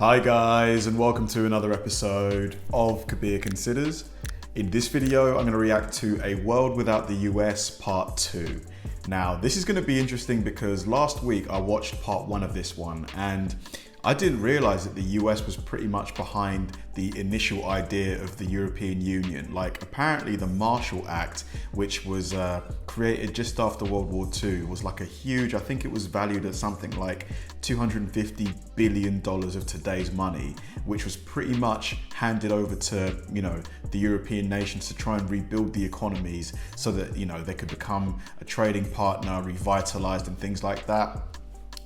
Hi guys, and welcome to another episode of Kabir Considers. In this video, I'm going to react to A World Without the US Part 2. Now, this is going to be interesting because last week I watched Part 1 of this one and I didn't realize that the US was pretty much behind the initial idea of the European Union. Like, apparently the Marshall Act, which was created just after World War II, was like a huge, I think it was valued at something like $250 billion of today's money, which was pretty much handed over to, the European nations to try and rebuild the economies so that, they could become a trading partner, revitalized and things like that.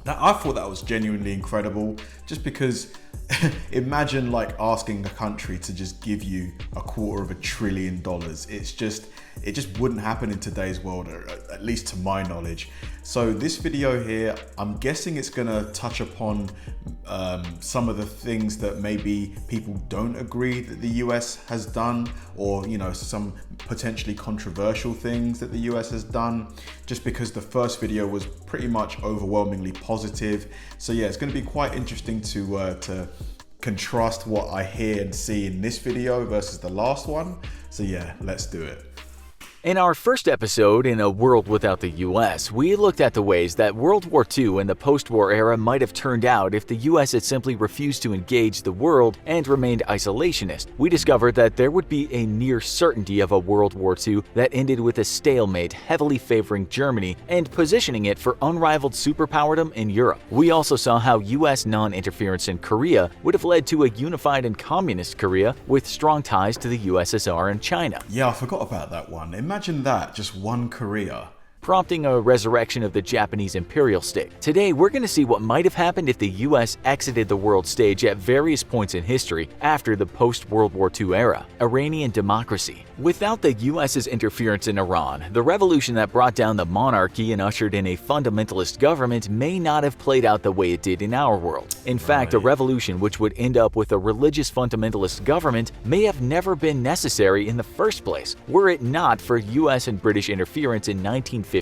Now, I thought that was genuinely incredible, just because imagine like asking a country to just give you $250 billion. It just wouldn't happen in today's world, or at least to my knowledge. So this video here, I'm guessing it's gonna touch upon some of the things that maybe people don't agree that the US has done, or some potentially controversial things that the US has done, just because the first video was pretty much overwhelmingly positive. So yeah, it's going to be quite interesting to contrast what I hear and see in this video versus the last one. So yeah, let's do it. In our first episode, In a World Without the US, we looked at the ways that World War II and the post-war era might have turned out if the US had simply refused to engage the world and remained isolationist. We discovered that there would be a near certainty of a World War II that ended with a stalemate heavily favoring Germany and positioning it for unrivaled superpowerdom in Europe. We also saw how US non-interference in Korea would have led to a unified and communist Korea with strong ties to the USSR and China. Yeah, I forgot about that one. Imagine that, just one Korea. Prompting a resurrection of the Japanese imperial state. Today, we're going to see what might have happened if the US exited the world stage at various points in history after the post-World War II era. Iranian democracy. Without the US's interference in Iran, the revolution that brought down the monarchy and ushered in a fundamentalist government may not have played out the way it did in our world. In fact, a revolution which would end up with a religious fundamentalist government may have never been necessary in the first place, were it not for US and British interference in 1953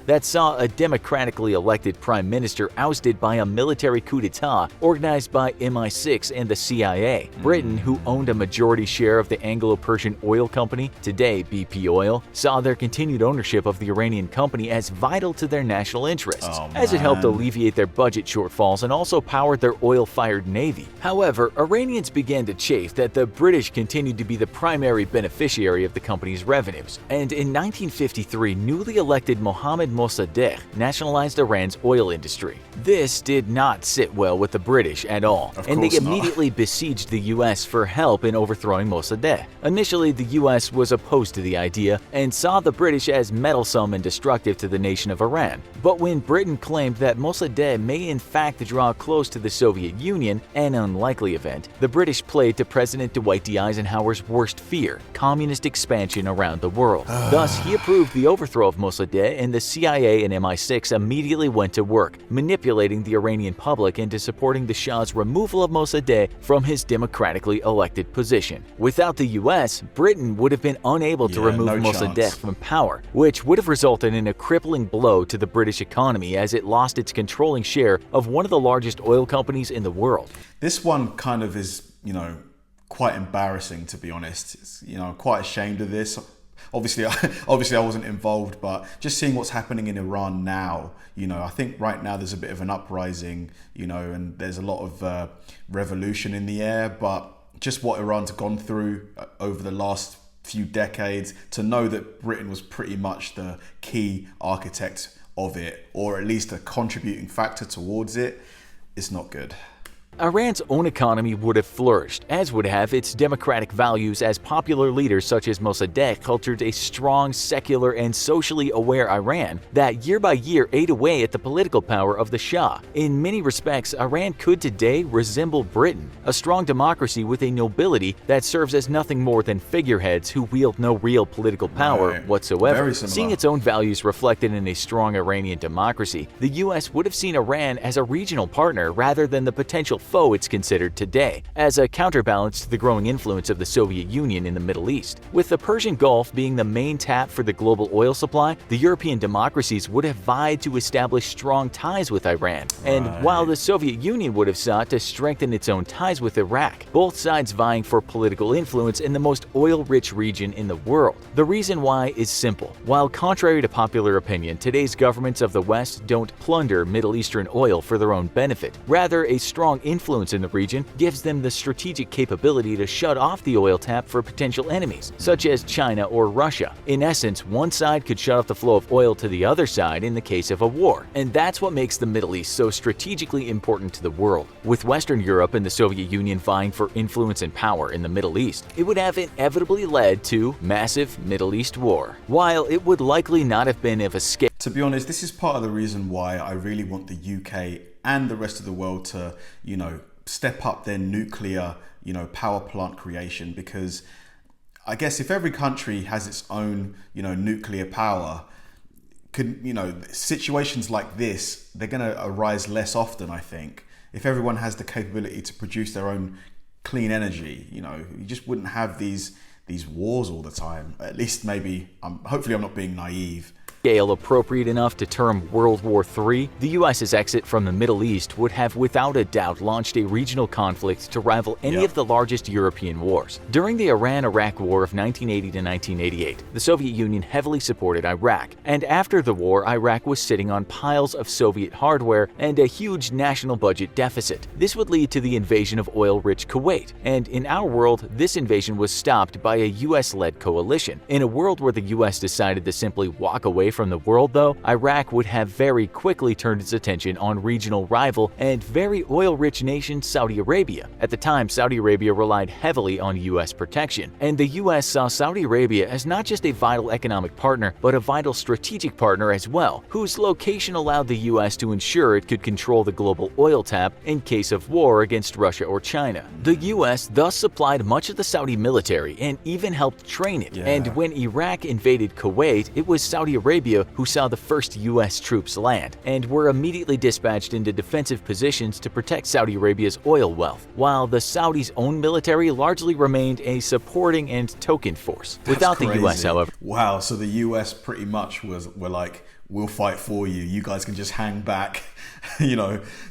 that saw a democratically elected prime minister ousted by a military coup d'etat organized by MI6 and the CIA. Britain, who owned a majority share of the Anglo-Persian oil company, today BP Oil, saw their continued ownership of the Iranian company as vital to their national interests, as it helped alleviate their budget shortfalls and also powered their oil-fired navy. However, Iranians began to chafe that the British continued to be the primary beneficiary of the company's revenues, and in 1953, newly elected Mohammad Mossadegh nationalized Iran's oil industry. This did not sit well with the British at all, and they immediately besieged the US for help in overthrowing Mossadegh. Initially, the US was opposed to the idea and saw the British as meddlesome and destructive to the nation of Iran. But when Britain claimed that Mossadegh may in fact draw close to the Soviet Union, an unlikely event, the British played to President Dwight D. Eisenhower's worst fear, communist expansion around the world. Thus, he approved the overthrow of Mossadegh, and the CIA and MI6 immediately went to work, manipulating the Iranian public into supporting the Shah's removal of Mossadegh from his democratically elected position. Without the US, Britain would have been unable to remove Mossadegh from power, which would have resulted in a crippling blow to the British economy as it lost its controlling share of one of the largest oil companies in the world. This one kind of is, quite embarrassing, to be honest. It's, quite ashamed of this. Obviously I wasn't involved, but just seeing what's happening in Iran now, I think right now there's a bit of an uprising, and there's a lot of revolution in the air, but just what Iran's gone through over the last few decades, to know that Britain was pretty much the key architect of it, or at least a contributing factor towards it, it's not good. Iran's own economy would have flourished, as would have its democratic values, as popular leaders such as Mossadegh cultured a strong, secular, and socially aware Iran that year by year ate away at the political power of the Shah. In many respects, Iran could today resemble Britain, a strong democracy with a nobility that serves as nothing more than figureheads who wield no real political power whatsoever. Seeing its own values reflected in a strong Iranian democracy, the US would have seen Iran as a regional partner rather than the potential foe it's considered today, as a counterbalance to the growing influence of the Soviet Union in the Middle East. With the Persian Gulf being the main tap for the global oil supply, the European democracies would have vied to establish strong ties with Iran. And while the Soviet Union would have sought to strengthen its own ties with Iraq, both sides vying for political influence in the most oil-rich region in the world. The reason why is simple. While contrary to popular opinion, today's governments of the West don't plunder Middle Eastern oil for their own benefit. Rather, a strong influence in the region gives them the strategic capability to shut off the oil tap for potential enemies, such as China or Russia. In essence, one side could shut off the flow of oil to the other side in the case of a war. And that's what makes the Middle East so strategically important to the world. With Western Europe and the Soviet Union vying for influence and power in the Middle East, it would have inevitably led to massive Middle East war. While it would likely not have been of a scale. To be honest, this is part of the reason why I really want the UK and the rest of the world to, step up their nuclear, power plant creation, because I guess if every country has its own, nuclear power, situations like this, they're going to arise less often, I think. If everyone has the capability to produce their own clean energy, you just wouldn't have these wars all the time. At least maybe, hopefully I'm not being naive. Scale appropriate enough to term World War III, the US's exit from the Middle East would have without a doubt launched a regional conflict to rival any of the largest European wars. During the Iran-Iraq War of 1980 to 1988, the Soviet Union heavily supported Iraq, and after the war, Iraq was sitting on piles of Soviet hardware and a huge national budget deficit. This would lead to the invasion of oil-rich Kuwait, and in our world, this invasion was stopped by a US-led coalition. In a world where the US decided to simply walk away from the world, though, Iraq would have very quickly turned its attention on regional rival and very oil-rich nation Saudi Arabia. At the time, Saudi Arabia relied heavily on US protection, and the US saw Saudi Arabia as not just a vital economic partner, but a vital strategic partner as well, whose location allowed the US to ensure it could control the global oil tap in case of war against Russia or China. The US thus supplied much of the Saudi military and even helped train it, and when Iraq invaded Kuwait, it was Saudi Arabia who saw the first US troops land, and were immediately dispatched into defensive positions to protect Saudi Arabia's oil wealth, while the Saudis' own military largely remained a supporting and token force. Without the US, however. Wow, so the US pretty much were like, we'll fight for you, you guys can just hang back,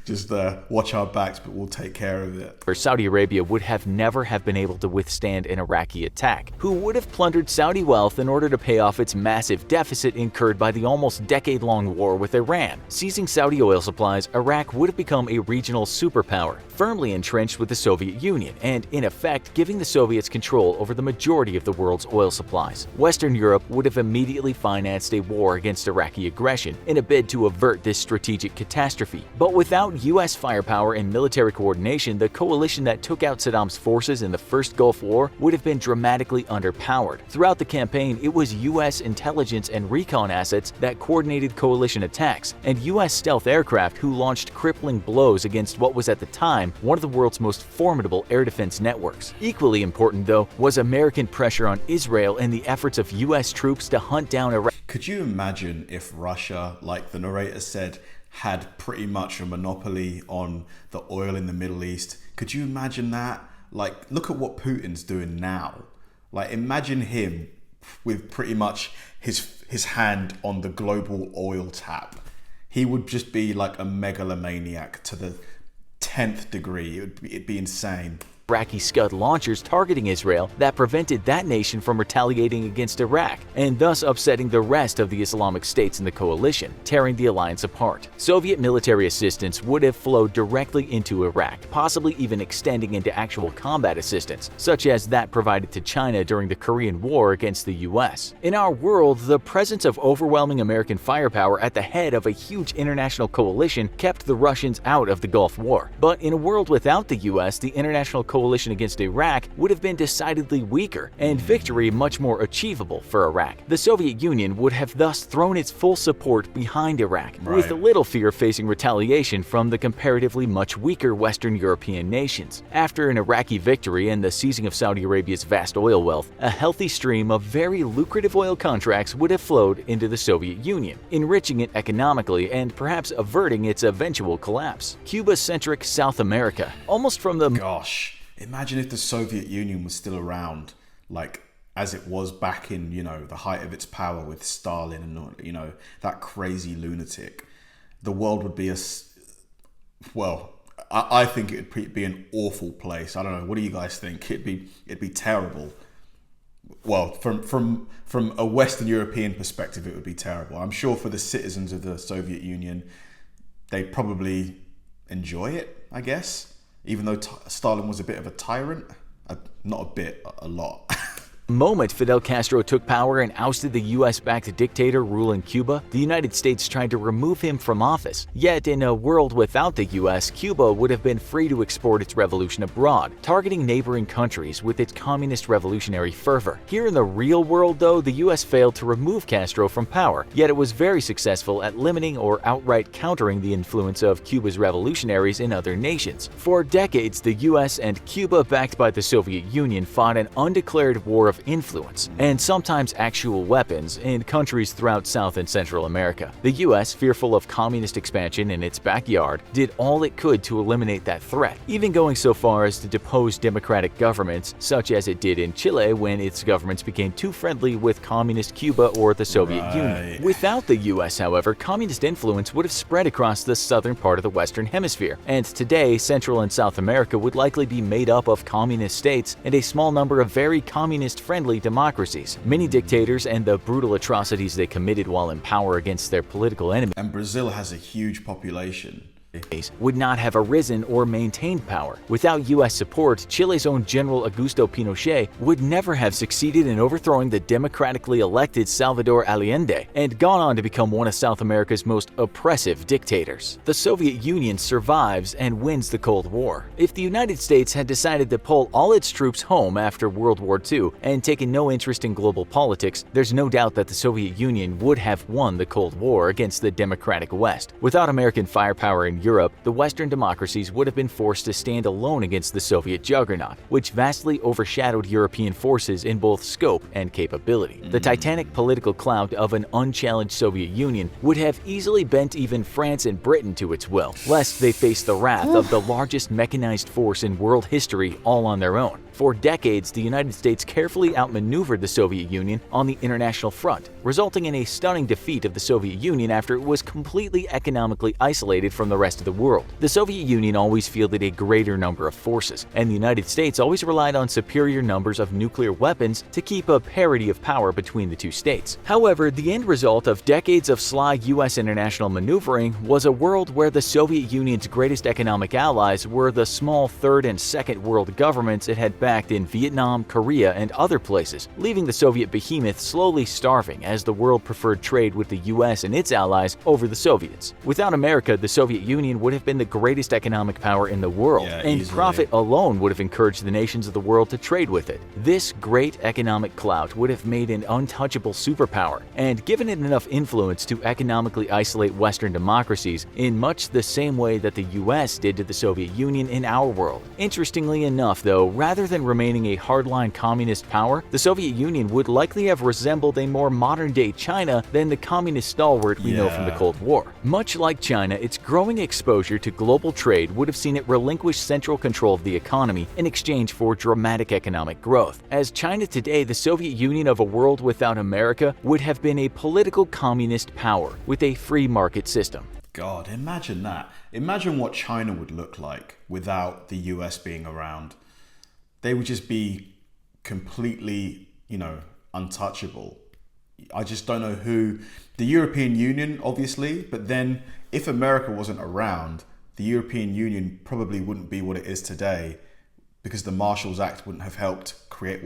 just watch our backs, but we'll take care of it. Saudi Arabia would never have been able to withstand an Iraqi attack, who would have plundered Saudi wealth in order to pay off its massive deficit incurred by the almost decade-long war with Iran. Seizing Saudi oil supplies, Iraq would have become a regional superpower, firmly entrenched with the Soviet Union, and in effect giving the Soviets control over the majority of the world's oil supplies. Western Europe would have immediately financed a war against Iraqi aggression in a bid to avert this strategic catastrophe. But without US firepower and military coordination, the coalition that took out Saddam's forces in the First Gulf War would have been dramatically underpowered. Throughout the campaign, it was US intelligence and recon assets that coordinated coalition attacks, and US stealth aircraft who launched crippling blows against what was at the time one of the world's most formidable air defense networks. Equally important, though, was American pressure on Israel and the efforts of US troops to hunt down Iraq. Could you imagine if Russia, like the narrator said, had pretty much a monopoly on the oil in the Middle East? Could you imagine that? Like, look at what Putin's doing now. Like, imagine him with pretty much his hand on the global oil tap. He would just be like a megalomaniac to the 10th degree. It'd be insane. Iraqi Scud launchers targeting Israel that prevented that nation from retaliating against Iraq, and thus upsetting the rest of the Islamic states in the coalition, tearing the alliance apart. Soviet military assistance would have flowed directly into Iraq, possibly even extending into actual combat assistance, such as that provided to China during the Korean War against the US. In our world, the presence of overwhelming American firepower at the head of a huge international coalition kept the Russians out of the Gulf War. But in a world without the US, the international coalition coalition against Iraq would have been decidedly weaker, and victory much more achievable for Iraq. The Soviet Union would have thus thrown its full support behind Iraq, with little fear of facing retaliation from the comparatively much weaker Western European nations. After an Iraqi victory and the seizing of Saudi Arabia's vast oil wealth, a healthy stream of very lucrative oil contracts would have flowed into the Soviet Union, enriching it economically and perhaps averting its eventual collapse. Cuba-centric South America, almost from the... Gosh, imagine if the Soviet Union was still around, like as it was back in, the height of its power with Stalin and, that crazy lunatic. The world would be I think it'd be an awful place. I don't know. What do you guys think? It'd be terrible. Well, from a Western European perspective, it would be terrible. I'm sure for the citizens of the Soviet Union, they'd probably enjoy it, I guess. Even though Stalin was a bit of a tyrant. Not a bit, a lot. moment Fidel Castro took power and ousted the US-backed dictator ruling Cuba, the United States tried to remove him from office. Yet, in a world without the US, Cuba would have been free to export its revolution abroad, targeting neighboring countries with its communist revolutionary fervor. Here in the real world, though, the US failed to remove Castro from power, yet it was very successful at limiting or outright countering the influence of Cuba's revolutionaries in other nations. For decades, the US and Cuba, backed by the Soviet Union, fought an undeclared war of influence, and sometimes actual weapons, in countries throughout South and Central America. The US, fearful of communist expansion in its backyard, did all it could to eliminate that threat, even going so far as to depose democratic governments, such as it did in Chile when its governments became too friendly with communist Cuba or the Soviet Union. Without the US, however, communist influence would have spread across the southern part of the Western Hemisphere, and today Central and South America would likely be made up of communist states and a small number of very communist-friendly democracies. Many dictators and the brutal atrocities they committed while in power against their political enemies. And Brazil has a huge population. Would not have arisen or maintained power. Without U.S. support, Chile's own General Augusto Pinochet would never have succeeded in overthrowing the democratically elected Salvador Allende and gone on to become one of South America's most oppressive dictators. The Soviet Union survives and wins the Cold War. If the United States had decided to pull all its troops home after World War II and taken no interest in global politics, there's no doubt that the Soviet Union would have won the Cold War against the democratic West. Without American firepower in Europe, the Western democracies would have been forced to stand alone against the Soviet juggernaut, which vastly overshadowed European forces in both scope and capability. The titanic political clout of an unchallenged Soviet Union would have easily bent even France and Britain to its will, lest they face the wrath of the largest mechanized force in world history all on their own. For decades, the United States carefully outmaneuvered the Soviet Union on the international front, resulting in a stunning defeat of the Soviet Union after it was completely economically isolated from the rest of the world. The Soviet Union always fielded a greater number of forces, and the United States always relied on superior numbers of nuclear weapons to keep a parity of power between the two states. However, the end result of decades of sly U.S. international maneuvering was a world where the Soviet Union's greatest economic allies were the small third and second world governments it had backed in Vietnam, Korea, and other places, leaving the Soviet behemoth slowly starving as the world preferred trade with the US and its allies over the Soviets. Without America, the Soviet Union would have been the greatest economic power in the world, and easily. Profit alone would have encouraged the nations of the world to trade with it. This great economic clout would have made an untouchable superpower, and given it enough influence to economically isolate Western democracies in much the same way that the US did to the Soviet Union in our world. Interestingly enough, though, rather than remaining a hardline communist power, the Soviet Union would likely have resembled a more modern-day China than the communist stalwart we know from the Cold War. Much like China, its growing exposure to global trade would have seen it relinquish central control of the economy in exchange for dramatic economic growth. As China today, the Soviet Union of a world without America would have been a political communist power with a free market system. God, imagine that. Imagine what China would look like without the US being around. They would just be completely, untouchable. I just don't know who. The European Union, obviously, but then if America wasn't around, the European Union probably wouldn't be what it is today because the Marshall Act wouldn't have helped create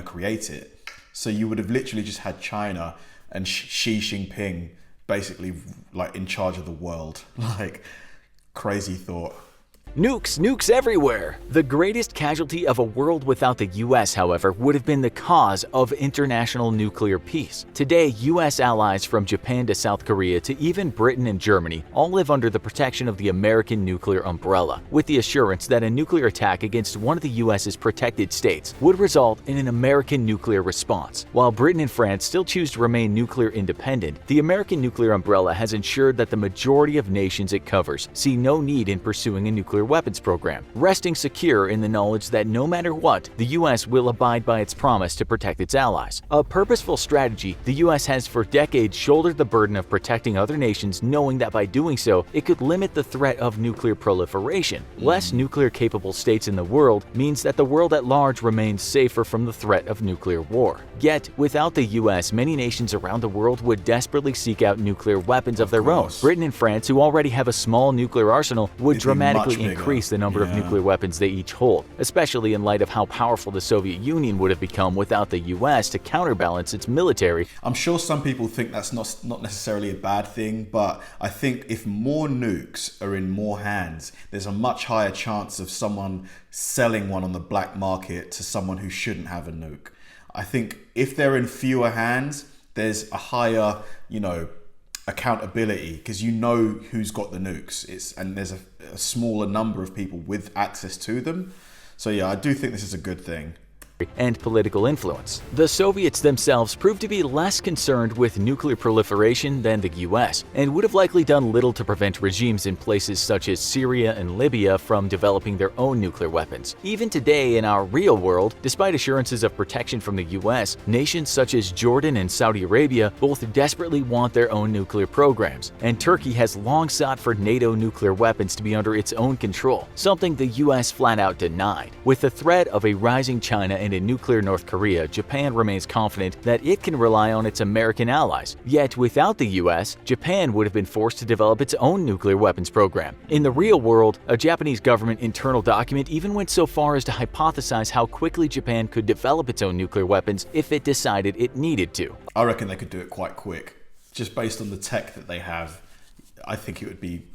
create it. So you would have literally just had China and Xi Jinping basically like in charge of the world. Like, crazy thought. Nukes everywhere! The greatest casualty of a world without the US, however, would have been the cause of international nuclear peace. Today, US allies from Japan to South Korea to even Britain and Germany all live under the protection of the American nuclear umbrella, with the assurance that a nuclear attack against one of the US's protected states would result in an American nuclear response. While Britain and France still choose to remain nuclear independent, the American nuclear umbrella has ensured that the majority of nations it covers see no need in pursuing a nuclear weapons program, resting secure in the knowledge that no matter what, the US will abide by its promise to protect its allies. A purposeful strategy, the US has for decades shouldered the burden of protecting other nations, knowing that by doing so, it could limit the threat of nuclear proliferation. Less nuclear-capable states in the world means that the world at large remains safer from the threat of nuclear war. Yet, without the US, many nations around the world would desperately seek out nuclear weapons of their own. Britain and France, who already have a small nuclear arsenal, would dramatically increase the number of nuclear weapons they each hold, especially in light of how powerful the Soviet Union would have become without the US to counterbalance its military. I'm sure some people think that's not necessarily a bad thing, but I think if more nukes are in more hands, there's a much higher chance of someone selling one on the black market to someone who shouldn't have a nuke. I think if they're in fewer hands, there's a higher, accountability, because you know who's got the nukes. And there's a smaller number of people with access to them. So yeah, I do think this is a good thing. And political influence. The Soviets themselves proved to be less concerned with nuclear proliferation than the US, and would have likely done little to prevent regimes in places such as Syria and Libya from developing their own nuclear weapons. Even today in our real world, despite assurances of protection from the US, nations such as Jordan and Saudi Arabia both desperately want their own nuclear programs, and Turkey has long sought for NATO nuclear weapons to be under its own control, something the US flat out denied. With the threat of a rising China and a nuclear North Korea, Japan remains confident that it can rely on its American allies. Yet without the US, Japan would have been forced to develop its own nuclear weapons program. In the real world, a Japanese government internal document even went so far as to hypothesize how quickly Japan could develop its own nuclear weapons if it decided it needed to. I reckon they could do it quite quick. Just based on the tech that they have, I think it would be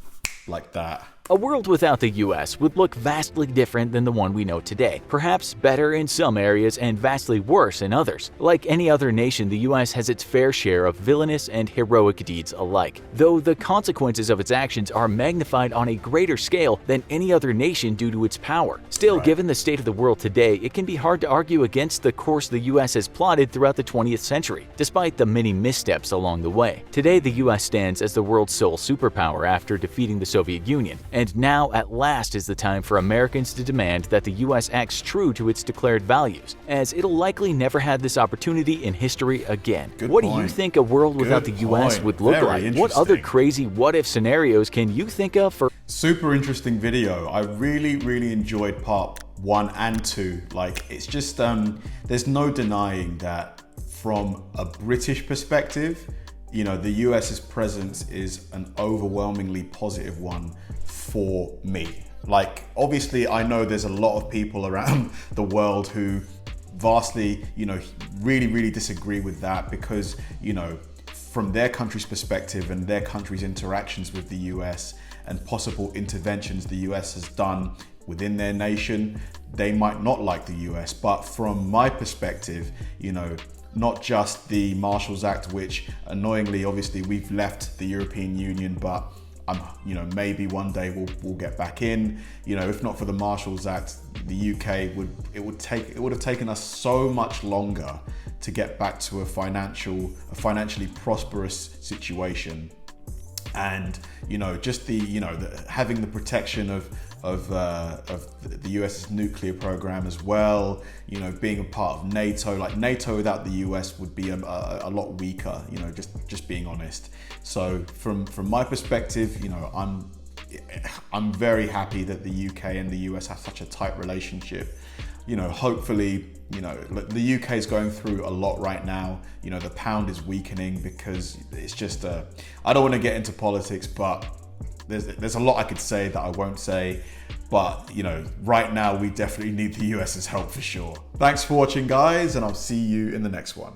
like that. A world without the US would look vastly different than the one we know today, perhaps better in some areas and vastly worse in others. Like any other nation, the US has its fair share of villainous and heroic deeds alike, though the consequences of its actions are magnified on a greater scale than any other nation due to its power. Still, given the state of the world today, it can be hard to argue against the course the US has plotted throughout the 20th century, despite the many missteps along the way. Today, the US stands as the world's sole superpower after defeating the Soviet Union. And now, at last, is the time for Americans to demand that the US acts true to its declared values, as it'll likely never have this opportunity in history again. What do you think a world without the US would look like? What other crazy what-if scenarios can you think of for... Super interesting video. I really enjoyed part 1 and 2. Like, it's just, there's no denying that from a British perspective, the US's presence is an overwhelmingly positive one for me. Like, obviously, I know there's a lot of people around the world who vastly, really disagree with that because, from their country's perspective and their country's interactions with the US and possible interventions the US has done within their nation, they might not like the US. But from my perspective, not just the Marshalls Act, which annoyingly, obviously, we've left the European Union, but maybe one day we'll get back in. If not for the Marshalls Act, the UK would have taken us so much longer to get back to a financially prosperous situation. And just having the protection of the US's nuclear program as well, being a part of NATO. Like, NATO without the US would be a lot weaker, just being honest. So from my perspective, I'm very happy that the UK and the US have such a tight relationship. Hopefully, the UK is going through a lot right now. The pound is weakening because it's just I don't want to get into politics, but there's a lot I could say that I won't say. But, right now we definitely need the US's help for sure. Thanks for watching, guys, and I'll see you in the next one.